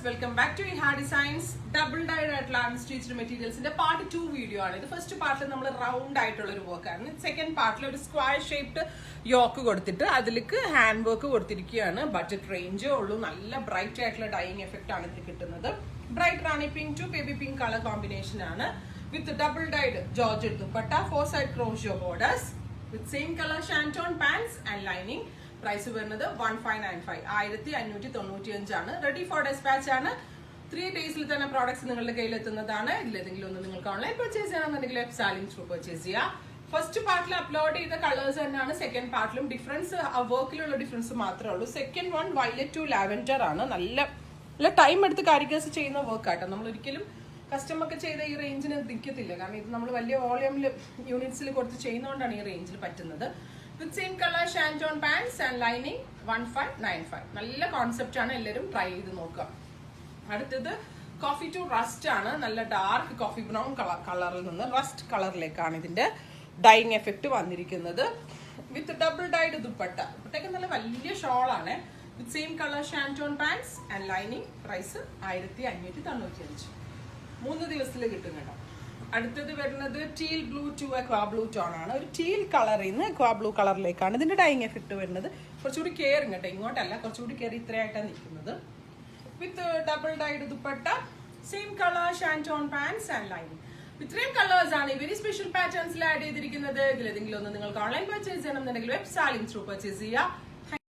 Welcome back to Iha designs. Double dyed ആയിട്ടുള്ള unstitched മെറ്റീരിയൽസിന്റെ part 2 video ആണ് ഇത്. ഫസ്റ്റ് പാർട്ടിൽ നമ്മൾ റൗണ്ട് ആയിട്ടുള്ള ഒരു വർക്കാണ്. സെക്കൻഡ് പാർട്ടിൽ ഒരു സ്ക്വയർ ഷേപ്ഡ് യോക്ക് കൊടുത്തിട്ട് അതിലേക്ക് ഹാൻഡ് വർക്ക് കൊടുത്തിരിക്കുകയാണ്. ബഡ്ജറ്റ് റേഞ്ചേ ഉള്ളൂ. നല്ല ബ്രൈറ്റ് ആയിട്ടുള്ള ഡൈയിങ് എഫക്റ്റ് ആണ് ഇതിൽ കിട്ടുന്നത്. Bright rani pink to baby pink colour combination ആണ്. With double dyed georgette dupatta, 4 side crochet borders with same colour shantoon pants and lining. Price വരുന്നത് 1595, 1595 ആണ്. റെഡി ഫോർ ഡെസ്പാച്ച് ആണ്. 3 ഡേയ്സിൽ തന്നെ പ്രോഡക്ട്സ് നിങ്ങളുടെ കയ്യിൽ എത്തുന്നതാണ്. ഇതിലേതെങ്കിലും ഒന്ന് നിങ്ങൾക്ക് ഓൺലൈൻ പർച്ചേസ് ചെയ്യണമെന്നുണ്ടെങ്കിൽ സാലിംഗ് ത്രൂ പർച്ചേസ് ചെയ്യാം. ഫസ്റ്റ് പാർട്ടിൽ അപ്ലോഡ് ചെയ്ത കളേഴ്സ് തന്നെയാണ് സെക്കൻഡ് പാർട്ടിലും. ഡിഫറൻസ് വർക്കിലുള്ള ഡിഫറൻസ് മാത്രമേ ഉള്ളൂ. Second one violet to lavender ആണ്. നല്ല ടൈം എടുത്ത് കാരിക്കേഴ്സ് ചെയ്യുന്ന വർക്ക് ആട്ടോ. നമ്മൾ ഒരിക്കലും കസ്റ്റമർക്ക് ചെയ്ത ഈ റേഞ്ചിന് നിൽക്കത്തില്ല. കാരണം ഇത് നമ്മൾ വലിയ വോളിയൂമിൽ യൂണിറ്റ്സിൽ കൊടുത്ത് ചെയ്യുന്നതുകൊണ്ടാണ് ഈ റേഞ്ചിൽ പറ്റുന്നത്. With same colour shantoon pants and lining 1595. നല്ല കോൺസെപ്റ്റ് ആണ്. എല്ലാവരും ട്രൈ ചെയ്ത് നോക്കുക. അടുത്തത് കോഫി ടു റസ്റ്റ് ആണ്. നല്ല ഡാർക്ക് കോഫി ബ്രൗൺ കളറിൽ നിന്ന് റസ്റ്റ് കളറിലേക്കാണ് ഇതിന്റെ ഡൈയിങ് എഫക്റ്റ് വന്നിരിക്കുന്നത്. With double dyed dupatta. ദുപ്പട്ടയ്ക്ക് നല്ല വലിയ ഷോളാണ്. With same colour shantoon pants and lining. Price 1595. 3 ദിവസത്തിൽ കിട്ടും കേട്ടോ. അടുത്തത് വരുന്നത് teal blue to aqua blue tone ആണ്. ഒരു ടീൽ കളറിൽ നിന്ന് അക്വാ ബ്ലൂ കളറിലേക്കാണ് ഇതിന്റെ ഡൈയിങ് എഫക്റ്റ് വരുന്നത്. കുറച്ചുകൂടി കെയർ കേട്ടോ, ഇങ്ങോട്ടല്ല, കുറച്ചുകൂടി കെയർ ഇത്രയായിട്ടാണ് നിൽക്കുന്നത്. With double dyed dupatta, same colour shantoon pants and lining. ഇത്രയും കളേഴ്സ് ആണ് വെരി സ്പെഷ്യൽ പാറ്റേൺസിൽ ആഡ് ചെയ്തിരിക്കുന്നത്. ഇതിലേതെങ്കിലും ഒന്ന് നിങ്ങൾക്ക് ഓൺലൈൻ പർച്ചേസ് ചെയ്യണമെന്നുണ്ടെങ്കിൽ സാലിംഗ് ത്രൂ പർച്ചേസ് ചെയ്യുക.